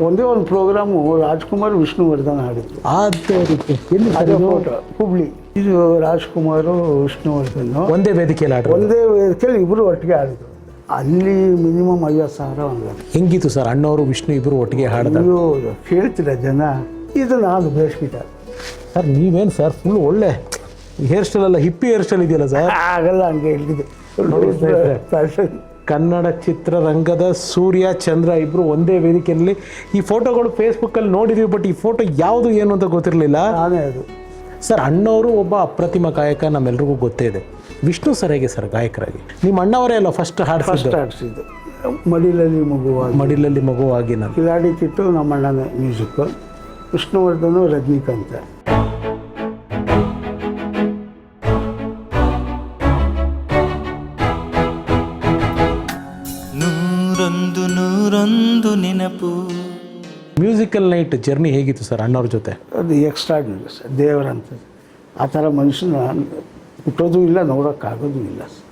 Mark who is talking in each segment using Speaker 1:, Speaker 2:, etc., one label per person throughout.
Speaker 1: ಒಂದೇ ಒಂದು ಪ್ರೋಗ್ರಾಮು ರಾಜ್ಕುಮಾರ್ ವಿಷ್ಣುವರ್ಧನ್ ಆಡಿದ್ರು. ಅದೇ ಫೋಟೋ ಹುಬ್ಳಿ. ಇದು ರಾಜ್ಕುಮಾರು ವಿಷ್ಣುವರ್ಧನ್
Speaker 2: ಒಂದೇ ವೇದಿಕೆಯಲ್ಲಿ ಆಡಿದ್ರು.
Speaker 1: ಒಂದೇ ವೇದಿಕೆಯಲ್ಲಿ ಇಬ್ಬರು ಒಟ್ಟಿಗೆ ಆಡಿದ್ರು. ಅಲ್ಲಿ ಮಿನಿಮಮ್ 50,000 ಒಂದು.
Speaker 2: ಹೆಂಗಿತ್ತು ಸರ್ ಅಣ್ಣವರು ವಿಷ್ಣು ಇಬ್ಬರು ಒಟ್ಟಿಗೆ ಹಾಡಿದ್ರು?
Speaker 1: ಅಯ್ಯೋ ಕೇಳ್ತೀರ ಜನ. ಇದು ನಾನು ಬೇಸ್ಗಿಟ
Speaker 2: ಸರ್. ನೀವೇನು ಸರ್ ಫುಲ್ ಒಳ್ಳೆ ಹೇರ್ ಸ್ಟೈಲ್ ಅಲ್ಲ, ಹಿಪ್ಪಿ ಹೇರ್ ಸ್ಟೈಲ್ ಇದೆಯಲ್ಲ ಸರ್?
Speaker 1: ಆಗಲ್ಲ, ಹಂಗೆ ಇಲ್ಲಿದೆ.
Speaker 2: ಕನ್ನಡ ಚಿತ್ರರಂಗದ ಸೂರ್ಯ ಚಂದ್ರ ಇಬ್ಬರು ಒಂದೇ ವೇದಿಕೆಯಲ್ಲಿ. ಈ ಫೋಟೋಗಳು ಫೇಸ್ಬುಕ್ಕಲ್ಲಿ ನೋಡಿದ್ವಿ, ಬಟ್ ಈ ಫೋಟೋ ಯಾವುದು ಏನು ಅಂತ ಗೊತ್ತಿರಲಿಲ್ಲ.
Speaker 1: ನಾನೇ ಅದು.
Speaker 2: ಸರ್ ಅಣ್ಣವರು ಒಬ್ಬ ಅಪ್ರತಿಮ ಗಾಯಕ, ನಮ್ಮೆಲ್ರಿಗೂ ಗೊತ್ತೇ ಇದೆ. ವಿಷ್ಣು ಸರ್ ಹೇಗೆ ಸರ್ ಗಾಯಕರಾಗಿ? ನಿಮ್ಮ ಅಣ್ಣವರೇ ಅಲ್ಲ ಫಸ್ಟ್
Speaker 1: ಹಾಡಿಸಿದ್ದು ಮಡಿಲಲ್ಲಿ ಮಗುವಾಗಿ.
Speaker 2: ಮಡಿಲಲ್ಲಿ ಮಗುವಾಗಿ. ನಾನು
Speaker 1: ಕಿಲಾಡಿ ಕಿಟ್ಟು ನಮ್ಮ ಅಣ್ಣನ ಮ್ಯೂಸಿಕ್ಕು, ವಿಷ್ಣುವರ್ಧನ್ ರಜನಿಕಾಂತ್.
Speaker 3: ನೂರೊಂದು ನೆನಪು.
Speaker 2: ಮ್ಯೂಸಿಕಲ್ ನೈಟ್ ಜರ್ನಿ ಹೇಗಿತ್ತು ಸರ್ ಅಣ್ಣವ್ರ ಜೊತೆ?
Speaker 1: ಅದು ಎಕ್ಸ್ಟ್ರಾರ್ಡಿನರಿ ಸರ್, ದೇವರಂತ. ಆ ಥರ ಮನುಷ್ಯನ ಹುಟ್ಟೋದು ಇಲ್ಲ, ನೋಡೋಕ್ಕಾಗೋದು ಇಲ್ಲ ಸರ್.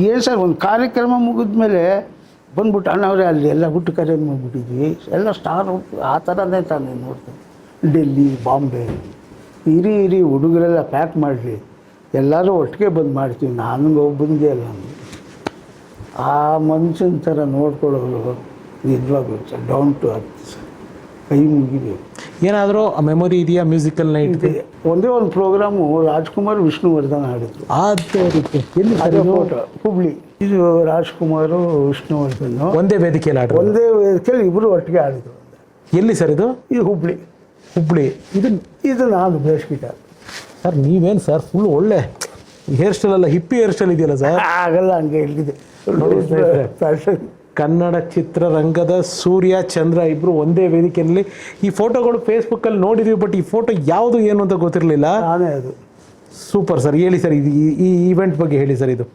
Speaker 1: ಏನು ಸರ್, ಒಂದು ಕಾರ್ಯಕ್ರಮ ಮುಗಿದ್ಮೇಲೆ ಬಂದ್ಬಿಟ್ಟು ಅಣ್ಣವರೇ ಅಲ್ಲಿ ಎಲ್ಲ ಹುಟ್ಟು ಕರೆ ಮಾಡಿಬಿಟ್ಟಿದ್ವಿ, ಎಲ್ಲ ಸ್ಟಾರ್ ಆ ಥರನೇ ತಾನೇ ನೋಡ್ತಾರೆ. ಡೆಲ್ಲಿ, ಬಾಂಬೆ, ಇರಿ ಹುಡುಗರೆಲ್ಲ ಪ್ಯಾಕ್ ಮಾಡಲಿ, ಎಲ್ಲರೂ ಒಟ್ಟಿಗೆ ಬಂದು ಮಾಡ್ತೀವಿ, ನನಗೆ ಒಬ್ಬಂದೇ ಅಲ್ಲ. ಆ ಮನುಷ್ಯನ ಥರ ನೋಡ್ಕೊಳ್ಳೋರು ನಿಜವಾಗ್ಲೂ sir down to earth sir, ಕೈ ಮುಗಿಬೇಕು.
Speaker 2: ಏನಾದರೂ ಮೆಮೊರಿ ಇದೆಯಾ ಮ್ಯೂಸಿಕಲ್ ನೈಟ್?
Speaker 1: ಒಂದೇ ಒಂದು ಪ್ರೋಗ್ರಾಮು ರಾಜ್ಕುಮಾರ್ ವಿಷ್ಣುವರ್ಧನ್ ಆಡಿದ್ರು. ಅದೇ ಫೋಟೋ ಹುಬ್ಳಿ. ಇದು ರಾಜ್ಕುಮಾರು ವಿಷ್ಣುವರ್ಧನ್
Speaker 2: ಒಂದೇ ವೇದಿಕೆಯಲ್ಲಿ ಆಡಿದ್ರು. ಒಂದೇ
Speaker 1: ವೇದಿಕೆಯಲ್ಲಿ ಇಬ್ಬರು ಒಟ್ಟಿಗೆ ಆಡಿದ್ರು.
Speaker 2: ಎಲ್ಲಿ ಸರ್ ಇದು?
Speaker 1: ಇದು ಹುಬ್ಳಿ. ಇದು ನಾನು ಬೇಸ್ಗಿಟ
Speaker 2: ಸರ್. ನೀವೇನು ಸರ್ ಫುಲ್ ಒಳ್ಳೆ ಹೇರ್ ಸ್ಟೈಲ್ ಅಲ್ಲ, ಹಿಪ್ಪಿ ಹೇರ್ ಸ್ಟೈಲ್ ಇದೆಯಲ್ಲ ಸರ್?
Speaker 1: ಆಗಲ್ಲ, ಹಂಗೆ ಇಲ್ಲಿದೆ.
Speaker 2: ಕನ್ನಡ ಚಿತ್ರರಂಗದ ಸೂರ್ಯ ಚಂದ್ರ ಇಬ್ಬರು ಒಂದೇ ವೇದಿಕೆಯಲ್ಲಿ. ಈ ಫೋಟೋಗಳು ಫೇಸ್ಬುಕ್ಕಲ್ಲಿ ನೋಡಿದ್ವಿ, ಬಟ್ ಈ ಫೋಟೋ ಯಾವುದು ಏನು ಅಂತ ಗೊತ್ತಿರಲಿಲ್ಲ.
Speaker 1: ನಾನೇ ಅದು.
Speaker 2: Super sir. ಹೇಳಿ ಸರ್, ಇದು ಈ ಈವೆಂಟ್ ಬಗ್ಗೆ ಹೇಳಿ ಸರ್. ಇದು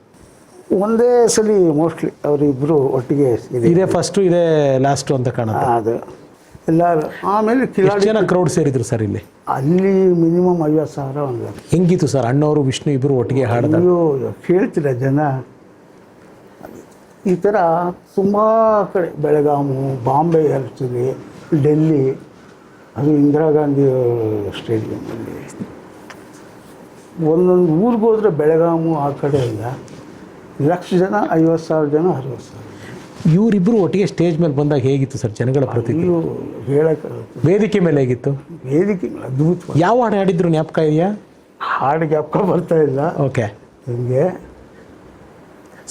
Speaker 1: ಒಂದೇ ಸಲ ಮೋಸ್ಟ್ಲಿ ಅವರಿಬ್ಬರು ಒಟ್ಟಿಗೆ
Speaker 2: ಇದೇ ಫಸ್ಟು ಇದೇ ಲಾಸ್ಟು ಅಂತ ಕಾಣುತ್ತೆ.
Speaker 1: ಅದು ಎಲ್ಲರೂ. ಆಮೇಲೆ
Speaker 2: ಎಷ್ಟು ಜನ ಕ್ರೌಡ್ ಸೇರಿದ್ರು ಸರ್ ಇಲ್ಲಿ?
Speaker 1: ಅಲ್ಲಿ ಮಿನಿಮಮ್ 50,000 ಒಂದು.
Speaker 2: ಹೆಂಗಿತ್ತು ಸರ್ ಅಣ್ಣವರು ವಿಷ್ಣು ಇಬ್ಬರು ಒಟ್ಟಿಗೆ ಹಾಡಿದ್ರು?
Speaker 1: ಅಯ್ಯೋ ಕೇಳ್ತೀರ ಜನ. ಈ ಥರ ತುಂಬ ಕಡೆ, ಬೆಳಗಾಮು, ಬಾಂಬೆ ಇರ್ತೀವಿ, ಡೆಲ್ಲಿ, ಅದು ಇಂದಿರಾ ಗಾಂಧಿ ಸ್ಟೇಡಿಯಮಲ್ಲಿ. ಒಂದೊಂದು ಊರಿಗೆ ಹೋದರೆ ಬೆಳಗಾಮು ಆ ಕಡೆ ಎಲ್ಲ 1,00,000 ಜನ, 50,000 ಜನ, 60,000.
Speaker 2: ಇವರಿಬ್ಬರು ಒಟ್ಟಿಗೆ ಸ್ಟೇಜ್ ಮೇಲೆ ಬಂದಾಗ ಹೇಗಿತ್ತು ಸರ್ ಜನಗಳ ಪ್ರತಿಕ್ರಿಯೆ?
Speaker 1: ಹೇಳೋಕ್ಕಾಗುತ್ತೆ.
Speaker 2: ವೇದಿಕೆ ಮೇಲೆ ಹೇಗಿತ್ತು?
Speaker 1: ವೇದಿಕೆ ಅದ್ಭುತ.
Speaker 2: ಯಾವ ಹಾಡು ಹಾಡಿದ್ರು ಜ್ಞಾಪಕ ಇದೆಯಾ?
Speaker 1: ಹಾಡು ಜ್ಞಾಪಕ ಬರ್ತಾ ಇಲ್ಲ.
Speaker 2: ಓಕೆ.
Speaker 1: ಹಿಂಗೆ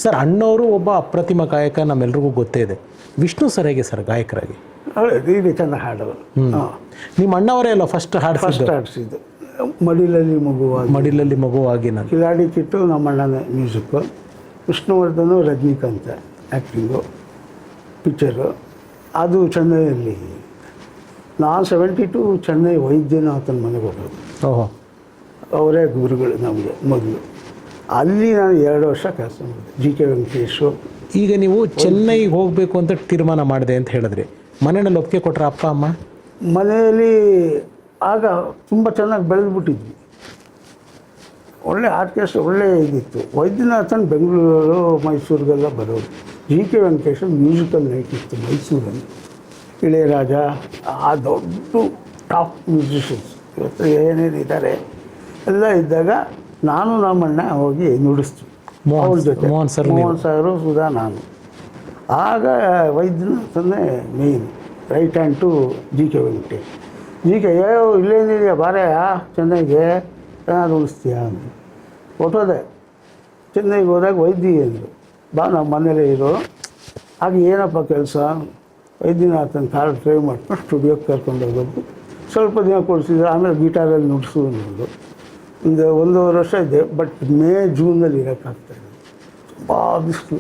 Speaker 2: ಸರ್ ಅಣ್ಣವರು ಒಬ್ಬ ಅಪ್ರತಿಮ ಗಾಯಕ, ನಮ್ಮೆಲ್ರಿಗೂ ಗೊತ್ತೇ ಇದೆ. ವಿಷ್ಣು ಸರ್ ಹೇಗೆ ಸರ್ ಗಾಯಕರಾಗಿ?
Speaker 1: ಇದು ಚೆನ್ನಾಗಿ ಹಾಡೋರು.
Speaker 2: ನಿಮ್ಮ ಅಣ್ಣವರೇ ಅಲ್ಲ ಫಸ್ಟ್
Speaker 1: ಹಾಡಿಸಿದ್ದು ಮಡಿಲಲ್ಲಿ ಮಗುವಾಗಿ.
Speaker 2: ಮಡಿಲಲ್ಲಿ ಮಗುವಾಗಿ. ನಾನು
Speaker 1: ಕಿಲಾಡಿ ಕಿಟ್ಟು ನಮ್ಮ ಅಣ್ಣನ music, Vishnuvardhan Rajinikanth acting, picture. ಅದು ಚೆನ್ನೈಯಲ್ಲಿ. ನಾನು 72 ಚೆನ್ನೈ ವೈದ್ಯನಾಥನ ಮನೆಗೆ ಹೋಗೋದು.
Speaker 2: ಓಹೋ.
Speaker 1: ಅವರೇ ಗುರುಗಳು ನಮಗೆ ಮೊದಲು. ಅಲ್ಲಿ ನಾನು 2 ವರ್ಷ ಕೆಲಸ ಮಾಡಿದೆ, GK ವೆಂಕಟೇಶು.
Speaker 2: ಈಗ ನೀವು ಚೆನ್ನೈಗೆ ಹೋಗಬೇಕು ಅಂತ ತೀರ್ಮಾನ ಮಾಡಿದೆ ಅಂತ ಹೇಳಿದ್ರಿ, ಮನೆಯಲ್ಲಿ ಒಪ್ಪಿಗೆ ಕೊಟ್ಟರೆ ಅಪ್ಪ ಅಮ್ಮ?
Speaker 1: ಮನೆಯಲ್ಲಿ ಆಗ ತುಂಬ ಚೆನ್ನಾಗಿ ಬೆಳೆದ್ಬಿಟ್ಟಿದ್ವಿ, ಒಳ್ಳೆ ಆರ್ಕೆಸ್ಟ್ರಾ ಒಳ್ಳೆ ಇದಿತ್ತು. ವೈದ್ಯನಾಥನ್ ಬೆಂಗಳೂರು ಮೈಸೂರಿಗೆಲ್ಲ ಬರೋದು. GK ವೆಂಕಟೇಶನ್ ಮ್ಯೂಸಿಕಲ್ ನೈಟ್ ಇತ್ತು ಮೈಸೂರಲ್ಲಿ. ಇಳೆಯರಾಜ, ಆ ದೊಡ್ಡ ಟಾಪ್ ಮ್ಯೂಸಿಷಿಯನ್ಸ್ ಇವತ್ತು ಏನೇನಿದ್ದಾರೆ ಎಲ್ಲ ಇದ್ದಾಗ ನಾನು ನಮ್ಮಣ್ಣ ಹೋಗಿ ನುಡಿಸ್ತೀವಿ ಅವ್ರ ಜೊತೆ. ಮೋಹನ್ ಸಾರು, ಸುಧಾ, ನಾನು. ಆಗ ವೈದ್ಯನಾಥನ್ನೇ main, right hand to GK Venkatesh. GK ಇಲ್ಲೇನಿದೆಯಾ ಬಾರೇ ಚೆನ್ನೈಗೆ, ಚೆನ್ನಾಗಿ ನುಡಿಸ್ತೀಯ ಅಂತ ಹೊಟ್ಟೋದೆ. ಚೆನ್ನೈಗೆ ಹೋದಾಗ ವೈದ್ಯ ಅಂದರು, ಬಾ ನಮ್ಮ ಮನೇಲೇ ಇರೋ. ಆಗ ಏನಪ್ಪ ಕೆಲಸ? ವೈದ್ಯನಾಥನ್ ಕಾರ್ ಡ್ರೈವ್ ಮಾಡ್ಕೊಂಡು ಸ್ಟುಡಿಯೋಕ್ಕೆ ಕರ್ಕೊಂಡು ಹೋಗೋದು. ಸ್ವಲ್ಪ ದಿನ ಕೊಡಿಸಿದ್ರು, ಆಮೇಲೆ ಗಿಟಾರಲ್ಲಿ ನುಡಿಸೋದು ಅನ್ನೋದು. ಒಂದು 1.5 ವರ್ಷ ಇದೆ. ಬಟ್ ಜೂನಲ್ಲಿ ಇರೋಕ್ಕಾಗ್ತಾಯಿದೆ, ತುಂಬ ಬಿಸಿಲು.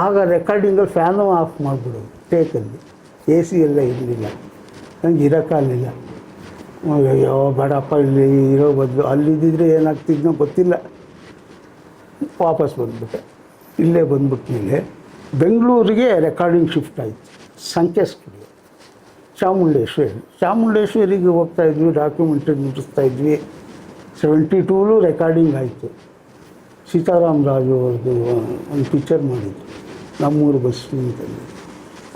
Speaker 1: ಆಗ ರೆಕಾರ್ಡಿಂಗಲ್ಲಿ ಫ್ಯಾನು ಆಫ್ ಮಾಡಿಬಿಡೋದು ಟೇಕಲ್ಲಿ. AC ಎಲ್ಲ ಇರಲಿಲ್ಲ, ನನಗೆ ಇರೋಕ್ಕಾಗಲಿಲ್ಲ. ಅಯ್ಯೋ ಬೇಡಪ್ಪ, ಇಲ್ಲಿ ಇರೋ ಬದಲು ಅಲ್ಲಿದ್ದಿದ್ರೆ ಏನಾಗ್ತಿದ್ನೋ ಗೊತ್ತಿಲ್ಲ. ವಾಪಸ್ ಬಂದುಬಿಟ್ಟೆ. ಇಲ್ಲೇ ಬಂದ್ಬಿಟ್ಮೇಲೆ ಬೆಂಗಳೂರಿಗೆ ರೆಕಾರ್ಡಿಂಗ್ ಶಿಫ್ಟ್ ಆಯಿತು. ಸಂಖ್ಯೆ ಸ್ಟುಡಿಯೋ, ಚಾಮುಂಡೇಶ್ವರಿಗೆ ಹೋಗ್ತಾಯಿದ್ವಿ, ಡಾಕ್ಯುಮೆಂಟ್ರಿ ನುಡಿಸ್ತಾಯಿದ್ವಿ. 72 ರೆಕಾರ್ಡಿಂಗ್ ಆಯಿತು. ಸೀತಾರಾಮ್ ರಾಜು ಅವ್ರದ್ದು ಒಂದು ಪಿಕ್ಚರ್ ಮಾಡಿದ್ರು, ನಮ್ಮೂರು ಬಸ್ಸು ಅಂತಂದು.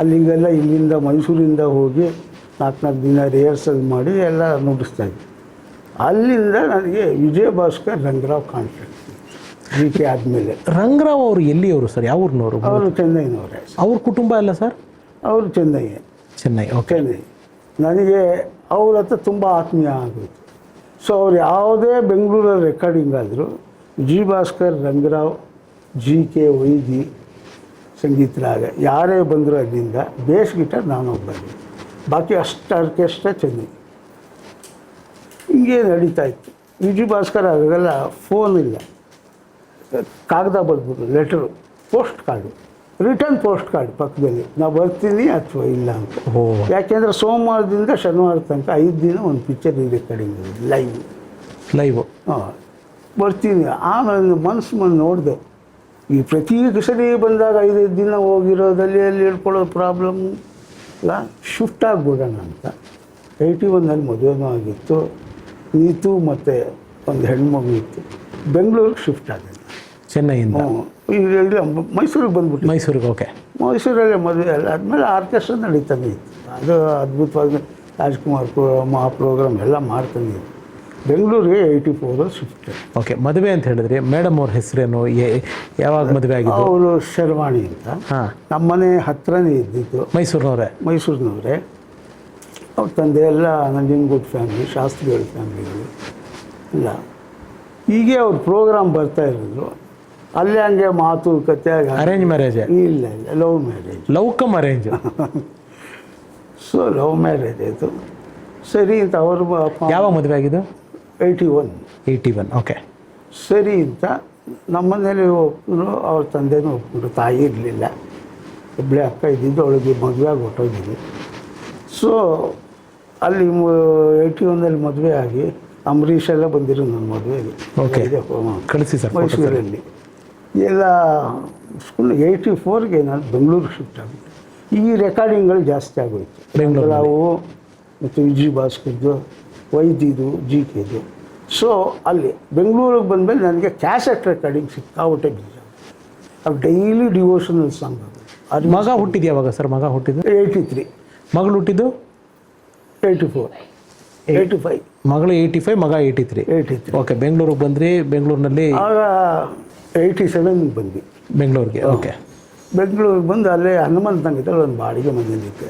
Speaker 1: ಅಲ್ಲಿಗೆಲ್ಲ ಇಲ್ಲಿಂದ ಮೈಸೂರಿಂದ ಹೋಗಿ 4 ದಿನ ರಿಹರ್ಸಲ್ ಮಾಡಿ ಎಲ್ಲ ನುಡಿಸ್ತಾಯಿದ್ದೆ. ಅಲ್ಲಿಂದ ನನಗೆ Vijaya Bhaskar Rangarao contract G K ಆದಮೇಲೆ.
Speaker 2: ರಂಗರಾವ್ ಅವರು ಎಲ್ಲಿಯವರು ಸರ್, ಯಾವ ಊರಿನವರು?
Speaker 1: ಅವರು ಚೆನ್ನೈನವರೇ.
Speaker 2: ಅವ್ರ ಕುಟುಂಬ ಎಲ್ಲ ಸರ್?
Speaker 1: ಅವರು ಚೆನ್ನೈ.
Speaker 2: ಓಕೆ.
Speaker 1: ಚೆನ್ನೈ. ನನಗೆ ಅವ್ರ ಹತ್ರ ತುಂಬ ಆತ್ಮೀಯ ಆಗೋಯ್ತು. ಸೊ ಅವ್ರು ಯಾವುದೇ ಬೆಂಗಳೂರಲ್ಲಿ ರೆಕಾರ್ಡಿಂಗ್ ಆದರೂ G Bhaskar, Rangarao, G K Vaidi, ಸಂಗೀತ ರಾಗ ಯಾರೇ ಬಂದರೂ ಅಲ್ಲಿಂದ ಬೇಸ್ ಗಿಟಾರ್ ನಾನೊಬ್ಬನೇ, ಬಾಕಿ ಅಷ್ಟು ಆರ್ಕೆಸ್ಟ್ರಾ ಚೆನ್ನೈ. ಹಿಂಗೆ ನಡೀತಾ ಇತ್ತು. ಜಿ ಭಾಸ್ಕರ್ ಆಗೆಲ್ಲ ಫೋನ್ ಇಲ್ಲ, ಕಾಗದ ಬರ್ಬೋದು, letter, post card, return post card ಪಕ್ಕದಲ್ಲಿ ನಾವು ಬರ್ತೀನಿ ಅಥವಾ ಇಲ್ಲ ಅಂತ. ಯಾಕೆಂದರೆ ಸೋಮವಾರದಿಂದ ಶನಿವಾರ ತನಕ 5 ದಿನ ಒಂದು ಪಿಕ್ಚರ್ ರೆಕಾರ್ಡಿಂಗ್ ಲೈವ್. ಹಾಂ, ಬರ್ತೀನಿ. ಆಮೇಲೆ ಮನಸ್ಸು ನೋಡಿದೆ, ಈ ಪ್ರತಿ ಸರಿ ಬಂದಾಗ 5 ದಿನ ಹೋಗಿರೋದಲ್ಲಿ ಅಲ್ಲಿ ಹೇಳ್ಕೊಳ್ಳೋದು ಪ್ರಾಬ್ಲಮ್ಮು ಇಲ್ಲ, ಶಿಫ್ಟ್ ಆಗಿಬಿಡೋಣ ಅಂತ. 81ನಲ್ಲಿ ಮದುವೆನೂ ಆಗಿತ್ತು, ನೀತು ಮತ್ತು ಒಂದು ಹೆಣ್ಮಗು ಇತ್ತು. ಬೆಂಗಳೂರಿಗೆ ಶಿಫ್ಟ್ ಆಗಿದೆ
Speaker 2: ಚೆನ್ನೈಯಿಂದ.
Speaker 1: ಇಲ್ಲ, ಮೈಸೂರಿಗೆ ಬಂದ್ಬಿಟ್ಟು.
Speaker 2: ಮೈಸೂರಿಗೆ. ಓಕೆ.
Speaker 1: ಮೈಸೂರಲ್ಲೇ ಮದುವೆ ಅಲ್ಲ ಆದಮೇಲೆ ಆರ್ಕೆಸ್ಟ್ರಾ ನಡೀತಾನೆ ಇತ್ತು. ಅದು ಅದ್ಭುತವಾಗಿ ರಾಜ್ಕುಮಾರ್ ಪ್ರೋಗ್ರಾಮ್ ಎಲ್ಲ ಮಾಡ್ತಾನೆ ಇತ್ತು. ಬೆಂಗಳೂರಿಗೆ 84 ಶಿಫ್ಟ್.
Speaker 2: ಓಕೆ. ಮದುವೆ ಅಂತ ಹೇಳಿದ್ರಿ, ಮೇಡಮ್ ಅವ್ರ ಹೆಸರೇನು, ಯಾವಾಗ ಮದುವೆ ಆಗಿದ್ದು?
Speaker 1: ಅವರು ಶರ್ವಾಣಿ ಅಂತ.
Speaker 2: ಹಾಂ.
Speaker 1: ನಮ್ಮನೆ ಹತ್ರನೇ ಇದ್ದಿದ್ದು. ಮೈಸೂರಿನವರೇ. ಅವ್ರ ತಂದೆ ಎಲ್ಲ ನಂಜನಗೂಡು ಫ್ಯಾಮಿಲಿ, ಶಾಸ್ತ್ರಿಗಳ ಫ್ಯಾಮಿಲಿಗಳು ಇಲ್ಲ. ಹೀಗೆ ಅವ್ರ ಪ್ರೋಗ್ರಾಮ್ ಬರ್ತಾ ಇರೋದು. ಅಲ್ಲೇ ಹಂಗೆ ಮಾತುಕತೆ.
Speaker 2: Arrange marriage?
Speaker 1: ಇಲ್ಲ, love marriage.
Speaker 2: Love come arrange.
Speaker 1: So love marriage ಆಯಿತು. ಸರಿ ಅಂತ ಅವರು.
Speaker 2: ಯಾವಾಗ ಮದುವೆ ಆಗಿದ್ದು?
Speaker 1: 81.
Speaker 2: ಓಕೆ.
Speaker 1: ಸರಿ ಅಂತ ನಮ್ಮನೇಲಿ ಒಪ್ಪಿದ್ರು, ಅವ್ರ ತಂದೆನೂ ಒಪ್ಪಿದ್ರು. ತಾಯಿ ಇರಲಿಲ್ಲ, ಒಬ್ಬಳೇ ಅಕ್ಕ ಇದ್ದಿದ್ದು, ಅವಳಿಗೆ ಮದುವೆಯಾಗಿ ಹೊಟ್ಟೋಗಿದ್ದು. ಸೊ ಅಲ್ಲಿ 81ನಲ್ಲಿ ಮದುವೆ ಆಗಿ ಅಂಬರೀಷ್ ಎಲ್ಲ ಬಂದಿರೋ ನನ್ನ ಮದುವೆಗೆ.
Speaker 2: ಓಕೆ. ಕಳಿಸಿ ಸರ್.
Speaker 1: ಮೈಸೂರಲ್ಲಿ ಎಲ್ಲ 84ಗೆ ನಾನು ಬೆಂಗಳೂರು ಶಿಫ್ಟ್ ಆಗಿಬಿಟ್ಟು. ಈ ರೆಕಾರ್ಡಿಂಗ್ಗಳು ಜಾಸ್ತಿ ಆಗೋಯ್ತು. ನಾವು ಮತ್ತು ಜಿ ಭಾಸ್ಕರ್ದು, ವೈದ್ಯದು, ಜಿ ಕೆದು. ಸೊ ಅಲ್ಲಿ ಬೆಂಗಳೂರಿಗೆ ಬಂದಮೇಲೆ ನನಗೆ ಕ್ಯಾಸೆಟ್ ರೆಕಾರ್ಡಿಂಗ್ ಸಿಕ್ಕಾಬಿಟ್ಟೆ ಬೀಜ. ಅದು ಡೈಲಿ ಡಿವೋಷನಲ್ ಸಾಂಗ್. ಅದು
Speaker 2: ಮಗ ಹುಟ್ಟಿದ್ದು ಯಾವಾಗ ಸರ್? ಮಗ ಹುಟ್ಟಿದ್ದು
Speaker 1: 83.
Speaker 2: ಮಗಳು ಹುಟ್ಟಿದ್ದು
Speaker 1: 84, 85.
Speaker 2: ಮಗಳು 85, ಮಗ 83. ಓಕೆ. ಬೆಂಗಳೂರಿಗೆ ಬಂದ್ರಿ. ಬೆಂಗಳೂರಿನಲ್ಲಿ
Speaker 1: ಆಗ 87 ಬಂದ್ವಿ
Speaker 2: ಬೆಂಗಳೂರಿಗೆ. ಓಕೆ.
Speaker 1: ಬೆಂಗಳೂರಿಗೆ ಬಂದು ಅಲ್ಲೇ ಹನುಮಂತನಗಿದ್ದಲ್ಲಿ ಒಂದು ಬಾಡಿಗೆ ಮನೆಯಲ್ಲಿದ್ದೆ.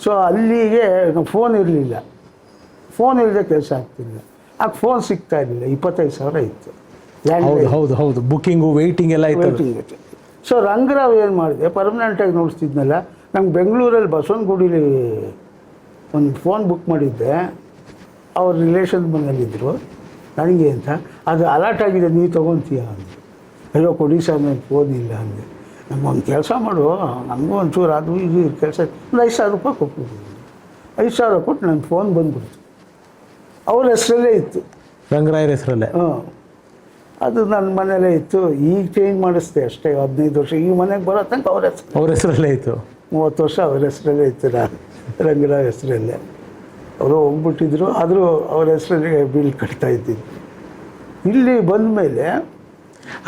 Speaker 1: ಸೊ ಅಲ್ಲಿಗೆ ಫೋನ್ ಇರಲಿಲ್ಲ. ಫೋನ್ ಇಲ್ಲದೆ ಕೆಲಸ ಆಗ್ತಿಲ್ಲ. ಆಗ ಫೋನ್ ಸಿಗ್ತಾ ಇರಲಿಲ್ಲ. 25,000 ಇತ್ತು.
Speaker 2: ಹೌದು. ಬುಕ್ಕಿಂಗು, ವೆಯ್ಟಿಂಗ್ ಎಲ್ಲ ಇತ್ತು.
Speaker 1: ಸೊ ರಂಗರಾವ್ ಏನು ಮಾಡಿದೆ, ಪರ್ಮನೆಂಟಾಗಿ ನೋಡಿಸ್ತಿದ್ನಲ್ಲ, ನಂಗೆ ಬೆಂಗಳೂರಲ್ಲಿ ಬಸವನಗುಡಿಲಿ ಒಂದು ಫೋನ್ ಬುಕ್ ಮಾಡಿದ್ದೆ. ಅವ್ರ ರಿಲೇಷನ್ ಮನೇಲಿದ್ದರು. ನನಗೆ ಅಂತ ಅದು ಅಲರ್ಟ್ ಆಗಿದೆ, ನೀವು ತೊಗೊತೀಯ ಅಂದೆ. ಅಯ್ಯೋ ಕೊಡಿ ಸರ್, ನನಗೆ ಫೋನ್ ಇಲ್ಲ ಅಂದೆ. ನಮಗೊಂದು ಕೆಲಸ ಮಾಡು, ನಮಗೂ ಒಂಚೂರು ಅದು ಇದು ಕೆಲಸ. ಒಂದು 5,000 ರೂಪಾಯಿ ಕೊಟ್ಬಿಟ್ಟು 5,000 ಕೊಟ್ಟು ನನ್ನ ಫೋನ್ ಬಂದ್ಬಿಡ್ತು. ಅವ್ರ ಹೆಸರಲ್ಲೇ ಇತ್ತು,
Speaker 2: ರಂಗರಾಯರ ಹೆಸರಲ್ಲೇ.
Speaker 1: ಅದು ನನ್ನ ಮನೇಲೇ ಇತ್ತು. ಈಗ ಚೇಂಜ್ ಮಾಡಿಸ್ದೆ ಅಷ್ಟೇ, 15 ವರ್ಷ. ಈ ಮನೆಗೆ ಬರೋ ತನಕ ಅವ್ರ
Speaker 2: ಹೆಸರಲ್ಲೇ ಇತ್ತು.
Speaker 1: 30 ವರ್ಷ ಅವ್ರ ಹೆಸರಲ್ಲೇ ಇತ್ತು. ರಂಗರಾವ್ ಹೆಸರಲ್ಲೇ. ಅವರು ಹೋಗ್ಬಿಟ್ಟಿದ್ರು, ಆದರೂ ಅವ್ರ ಹೆಸರಲ್ಲಿ ಬಿಲ್ ಕಟ್ತಾ ಇದ್ದಿದ್ದು. ಇಲ್ಲಿ ಬಂದ ಮೇಲೆ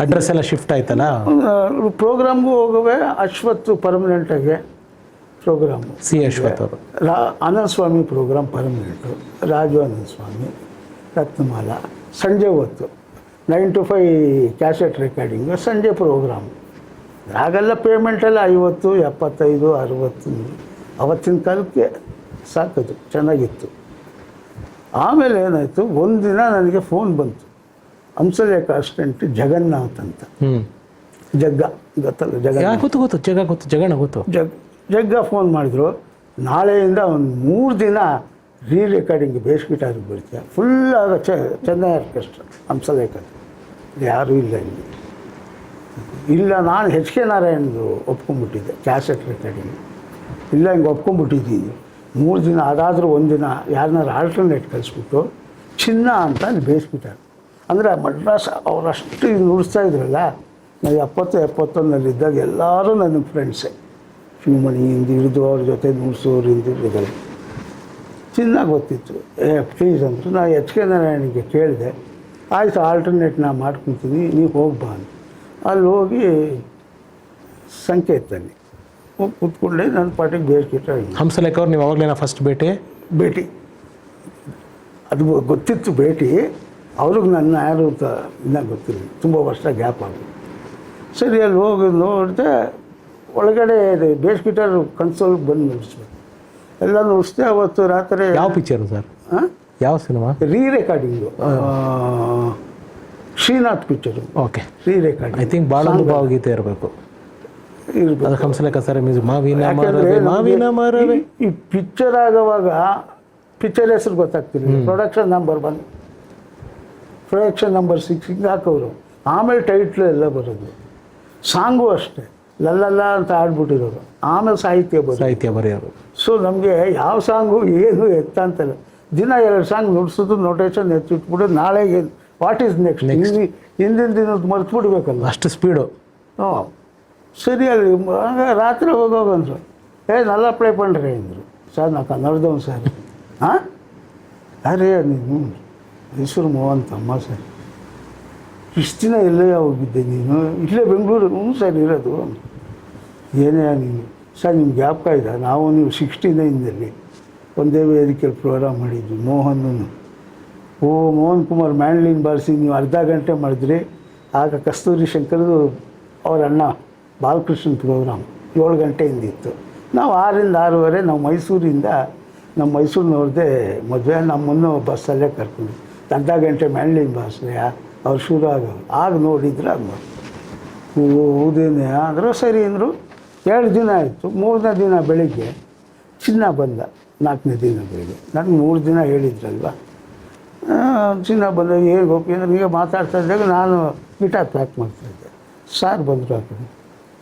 Speaker 2: ಅಡ್ರೆಸ್ ಎಲ್ಲ ಶಿಫ್ಟ್ ಆಯ್ತಲ್ಲ.
Speaker 1: ಪ್ರೋಗ್ರಾಮ್ಗೂ ಹೋಗುವೆ. ಅಶ್ವತ್ ಪರ್ಮನೆಂಟಾಗಿ ಪ್ರೋಗ್ರಾಮು.
Speaker 2: ಸಿ ಅಶ್ವತ್ ಅವರು.
Speaker 1: ಆನಂದ ಸ್ವಾಮಿ ಪ್ರೋಗ್ರಾಮ್ ಪರ್ಮನೆಂಟು. ರಾಜು ಆನಂದ ಸ್ವಾಮಿ, ರತ್ನಮಾಲ. ಸಂಜೆ ಹೊತ್ತು 9 to 5 ಕ್ಯಾಸೆಟ್ ರೆಕಾರ್ಡಿಂಗು, ಸಂಜೆ ಪ್ರೋಗ್ರಾಮು. ಆಗೆಲ್ಲ ಪೇಮೆಂಟೆಲ್ಲ 50, 75, 60. ಅವತ್ತಿನ ಕಾಲಕ್ಕೆ ಸಾಕದು, ಚೆನ್ನಾಗಿತ್ತು. ಆಮೇಲೆ ಏನಾಯಿತು, ಒಂದಿನ ನನಗೆ ಫೋನ್ ಬಂತು. ಹಂಸಲೇಖ ಅಸಿಸ್ಟೆಂಟ್ ಜಗನ್ನಾಥ್ ಅಂತ. ಜಗ್ಗ ಗೊತ್ತಲ್ಲ?
Speaker 2: ಗೊತ್ತು.
Speaker 1: ಜಗ್ಗ ಫೋನ್ ಮಾಡಿದ್ರು. ನಾಳೆಯಿಂದ ಒಂದು 3 ದಿನ ರೆಕಾರ್ಡಿಂಗ್ ಬೇಸ್ ಗಿಟಾರಿಗೆ ಬಿಡ್ತೀಯ, ಫುಲ್ ಆಗ ಚೆನ್ನೈ ಆರ್ಕೆಸ್ಟ್ರಾ ಹಂಸಲೇಖ. ಯಾರೂ ಇಲ್ಲ ಇಲ್ಲಿ. ಇಲ್ಲ, ನಾನು ಎಚ್ ಕೆ ನಾರಾಯಣದು ಒಪ್ಕೊಂಡ್ಬಿಟ್ಟಿದ್ದೆ ಕ್ಯಾಸೆಟ್ ರೆಕಾರ್ಡಿಂಗ್. ಇಲ್ಲ, ಹಿಂಗೆ ಒಪ್ಕೊಂಡ್ಬಿಟ್ಟಿದ್ದೀನಿ. 3 ದಿನ ಅದಾದರೂ ಒಂದಿನ ಯಾರನ್ನಾರು ಆಲ್ಟರ್ನೇಟ್ ಕಳಿಸ್ಬಿಟ್ಟು ಚಿನ್ನ ಅಂತ ಅಲ್ಲಿ ಬೇಸ್ ಗಿಟಾರ್. ಅಂದರೆ ಮಡ್ರಾಸ್ ಅವರಷ್ಟು ನುಡಿಸ್ತಾ ಇದ್ರಲ್ಲ. ನಾವು 70-71ನಲ್ಲಿದ್ದಾಗ ಎಲ್ಲರೂ ನನಗೆ ಫ್ರೆಂಡ್ಸೇ. ಶಿವಮಣಿಯಿಂದ ಹಿಡಿದು ಅವ್ರ ಜೊತೆ ನುಡಿಸೋರಿಂದ ಹಿಡಿದು ಚೆನ್ನಾಗಿ ಗೊತ್ತಿತ್ತು. ಪ್ಲೀಸ್ ಅಂದರು. ನಾನು ಎಚ್ ಕೆ ನಾರಾಯಣಿಗೆ ಕೇಳಿದೆ. ಆಯಿತು, ಆಲ್ಟರ್ನೇಟ್ ನಾನು ಮಾಡ್ಕೊತೀನಿ, ನೀವು ಹೋಗ್ಬಾ ಅಂತ. ಅಲ್ಲಿ ಹೋಗಿ ಸಂಕೇತದಲ್ಲಿ ಹೋಗಿ ಕೂತ್ಕೊಂಡೆ ನನ್ನ ಪಾಟಿಗೆ ಬೇಸ್ಕಿಟ್ಟ
Speaker 2: ಹಂಸಲೇಖ ಅವ್ರು ನೀವು ಅವಾಗಲೇನ ಫಸ್ಟ್ ಭೇಟಿ?
Speaker 1: ಭೇಟಿ ಅದು ಗೊತ್ತಿತ್ತು ಭೇಟಿ, ಅವ್ರಿಗೆ ನನ್ನ ಯಾರು ಅಂತ ಇನ್ನೂ ಗೊತ್ತಿಲ್ಲ, ತುಂಬ ವರ್ಷ ಗ್ಯಾಪ್ ಆಗಿದೆ. ಸರಿ ಅಲ್ಲಿ ಹೋಗಿ ನೋಡಿದೆ, ಒಳಗಡೆ ಬೇಸ್ಕಿಟರ್ ಕನ್ಸೋಲ್ಗೆ ಬಂದು ನುಡಿಸ್ಬೇಕು, ಎಲ್ಲ ನುಡಿಸ್ದೆ. ಅವತ್ತು ರಾತ್ರಿ
Speaker 2: ಯಾವ ಪಿಕ್ಚರು ಸರ್?
Speaker 1: ಹಾಂ,
Speaker 2: ಯಾವ cinema?
Speaker 1: Recording, Srinath picture.
Speaker 2: Okay,
Speaker 1: recording.
Speaker 2: I think ಭಾಳ ಭಾವಗೀತೆ ಇರಬೇಕು
Speaker 1: ಇರ್ಬೇಕು.
Speaker 2: ಅದು ಹಂಸಲೇಖ ಸರ್ ಮ್ಯೂಸಿಕ್. ಮಾವಿನ ಮರವೇ
Speaker 1: ಈ ಪಿಕ್ಚರ್ ಆಗೋವಾಗ ಪಿಕ್ಚರ್ ಹೆಸರು ಗೊತ್ತಾಗ್ತಿಲ್ಲ, ಪ್ರೊಡಕ್ಷನ್ ನಂಬರ್ 1, ಪ್ರೊಡಕ್ಷನ್ ನಂಬರ್ 6 ಹಿಂಗೆ ಹಾಕೋರು. ಆಮೇಲೆ ಟೈಟ್ಲು ಎಲ್ಲ ಬರೋದು. ಸಾಂಗು ಅಷ್ಟೇ ಲಲ್ಲಲ್ಲ ಅಂತ ಆಡ್ಬಿಟ್ಟಿರೋರು, ಆಮೇಲೆ ಸಾಹಿತ್ಯ
Speaker 2: ಬರೆಯೋರು.
Speaker 1: ಸೊ ನಮಗೆ ಯಾವ ಸಾಂಗು ಏನು ಎತ್ತ ಅಂತಲ್ಲ, ದಿನ 2 ಸಾಂಗ್ ನುಡ್ಸೋದು, ನೋಟೇಷನ್ ಎತ್ತಿಟ್ಬಿಟ್ಟು ನಾಳೆಗೆ ವಾಟ್ ಈಸ್ ನೆಕ್ಸ್ಟ್ ಹಿಂದಿನ ದಿನದ ಮರ್ತ್ಬಿಡ್ಬೇಕಲ್ಲ,
Speaker 2: ಅಷ್ಟು ಸ್ಪೀಡು.
Speaker 1: ಹ್ಞೂ. ಸರಿ ಅಲ್ಲಿ ರಾತ್ರಿ ಹೋಗೋಗಂದ್ರು, ನಲ್ಲ ಪ್ಲೇ ಪಂಡ್ರೆ ಅಂದರು. ಸರ್ ನಾ ಕನ್ನಡದವನು ಸರ್. ಹಾಂ, ಅರೇ ನೀನು ಮೈಸೂರು ಮೋಹನ್ ತಮ್ಮ ಸರ್, ಇಷ್ಟು ದಿನ ಎಲ್ಲೇ ಹೋಗಿದ್ದೆ ನೀನು? ಇಲ್ಲೇ ಬೆಂಗಳೂರು? ಹ್ಞೂ ಸರ್ ಇರೋದು. ಏನೇ ನೀನು ಸರ್, ನಿಮ್ಗೆ ಜ್ಞಾಪಕ ಇದೆ, ನೀವು 69ನಲ್ಲಿ ಒಂದೇ ವೇದಿಕೆಯಲ್ಲಿ ಪ್ರೋಗ್ರಾಮ್ ಮಾಡಿದ್ವಿ, ಮೋಹನ್ನು. ಮೋಹನ್ ಕುಮಾರ್ ಮ್ಯಾಂಡ್ಲಿನ್ ಬಾರಿಸಿ ನೀವು ಅರ್ಧ ಗಂಟೆ ಮಾಡಿದ್ರಿ. ಆಗ ಕಸ್ತೂರಿ ಶಂಕರ್ದು ಅವ್ರ ಅಣ್ಣ ಬಾಲಕೃಷ್ಣನ್ ಪ್ರೋಗ್ರಾಮ್ 7 ಗಂಟೆಯಿಂದ ಇತ್ತು. ನಾವು 6ರಿಂದ 6:30 ನಾವು ಮೈಸೂರಿಂದ, ನಮ್ಮ ಮೈಸೂರಿನವ್ರದ್ದೇ ಮದುವೆ, ನಮ್ಮನ್ನು ಬಸ್ಸಲ್ಲೇ ಕರ್ಕೊಂಡು ಅರ್ಧ ಗಂಟೆ ಮ್ಯಾಂಡ್ಲಿನ್ ಬಾರಿಸ್ರೆ ಅವ್ರು ಶುರು ಆಗೋರು. ಆಗ ನೋಡಿದ್ರೆ ಅದು ಹೌದೇನೆ ಅಂದರು. ಸರಿ ಅಂದರು. 2 ದಿನ ಆಯಿತು. 3ನೇ ದಿನ ಬೆಳಿಗ್ಗೆ ಚಿನ್ನ ಬಂದ. 4ನೇ ದಿನ ಬೆಳಿಗ್ಗೆ ನನಗೆ 3 ದಿನ ಹೇಳಿದ್ರಲ್ವ, ಚಿನ್ನ ಬಂದ. ಹೇಗೆ ಹೋಗಿ ಅಂದ್ರೆ ಈಗ ಮಾತಾಡ್ತಾ ಇದ್ದಾಗ ನಾನು ಗಿಟಾರ್ ಪ್ಯಾಕ್ ಮಾಡ್ತಾಯಿದ್ದೆ. ಸಾರ್ ಬಂದರು, ಆ ಕಡೆ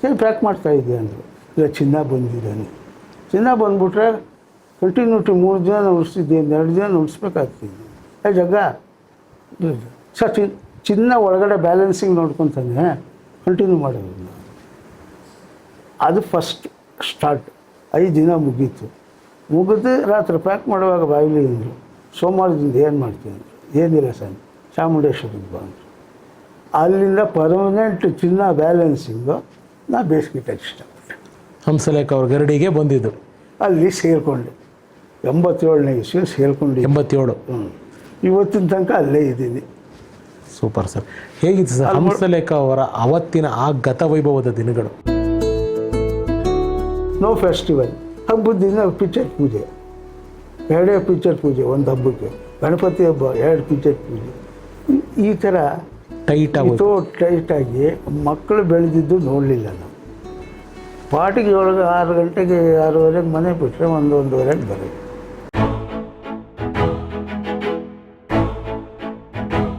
Speaker 1: ಏನು ಪ್ಯಾಕ್ ಮಾಡ್ತಾಯಿದ್ದೆ ಅಂದರು. ಇಲ್ಲ, ಚಿನ್ನ ಬಂದಿದ್ದಾನೆ. ಚಿನ್ನ ಬಂದುಬಿಟ್ರೆ ಕಂಟಿನ್ಯೂಟಿ 3 ದಿನ ನುಡಿಸ್ತಿದ್ದೀನಿ, 2 ದಿನ ನುಡಿಸ್ಬೇಕಾಗ್ತಿದ್ದೆ. ಜಗ್ಗ ಸರ್, ಚಿನ್ನ ಒಳಗಡೆ ಬ್ಯಾಲೆನ್ಸಿಂಗ್ ನೋಡ್ಕೊತಾನೆ, ಕಂಟಿನ್ಯೂ ಮಾಡೋದು. ಅದು ಫಸ್ಟ್ ಸ್ಟಾರ್ಟ್. 5 ದಿನ ಮುಗೀತು. ಮುಗಿದು ರಾತ್ರಿ ಪ್ಯಾಕ್ ಮಾಡುವಾಗ ಬಾಯಿಲಿ ಅಂದರು, ಸೋಮವಾರದಿಂದ ಏನು ಮಾಡ್ತೀನಿ ಅಂದರು. ಏನಿಲ್ಲ ಸರ್, ಚಾಮುಂಡೇಶ್ವರಿಗೆ ಬಾ ಅಂದರು. ಅಲ್ಲಿಂದ ಪರ್ಮನೆಂಟ್ ಚಿನ್ನ ಬ್ಯಾಲೆನ್ಸಿಂಗು ನಾ ಬೇಸ್ಗಿಟ್ಟಕ್ಕೆ ಇಷ್ಟಪಟ್ಟೆ.
Speaker 2: ಹಂಸಲೇಖ ಅವ್ರ ಗರಡಿಗೆ ಬಂದಿದ್ದು
Speaker 1: ಅಲ್ಲಿ ಸೇರಿಕೊಂಡೆ. 87ನೇ ಇಸ್ವಿ ಸೇರಿಕೊಂಡು.
Speaker 2: 87.
Speaker 1: ಇವತ್ತಿನ ತನಕ ಅಲ್ಲೇ ಇದ್ದೀನಿ.
Speaker 2: Super sir. ಹೇಗಿತ್ತು ಸರ್ ಹಂಸಲೇಖ ಅವರ ಅವತ್ತಿನ ಆ ಗತವೈಭವದ ದಿನಗಳು?
Speaker 1: No festival. ಹಬ್ಬದ ದಿನ ಪಿಕ್ಚರ್ ಪೂಜೆ, 2 ಪಿಕ್ಚರ್ ಪೂಜೆ ಒಂದು ಹಬ್ಬಕ್ಕೆ. ಗಣಪತಿ ಹಬ್ಬ 2 ಪಿಕ್ಚರ್ ಪೂಜೆ. ಈ ಥರ ಟೈಟಾಗಿ ಮಕ್ಕಳು ಬೆಳೆದಿದ್ದು ನೋಡಲಿಲ್ಲ ನಾವು. ಪಾಟಿಗೆ 6 ಗಂಟೆಗೆ 6:30 ಮನೆ ಬಿಟ್ಟರೆ 1-1:30 ಬರೋದು.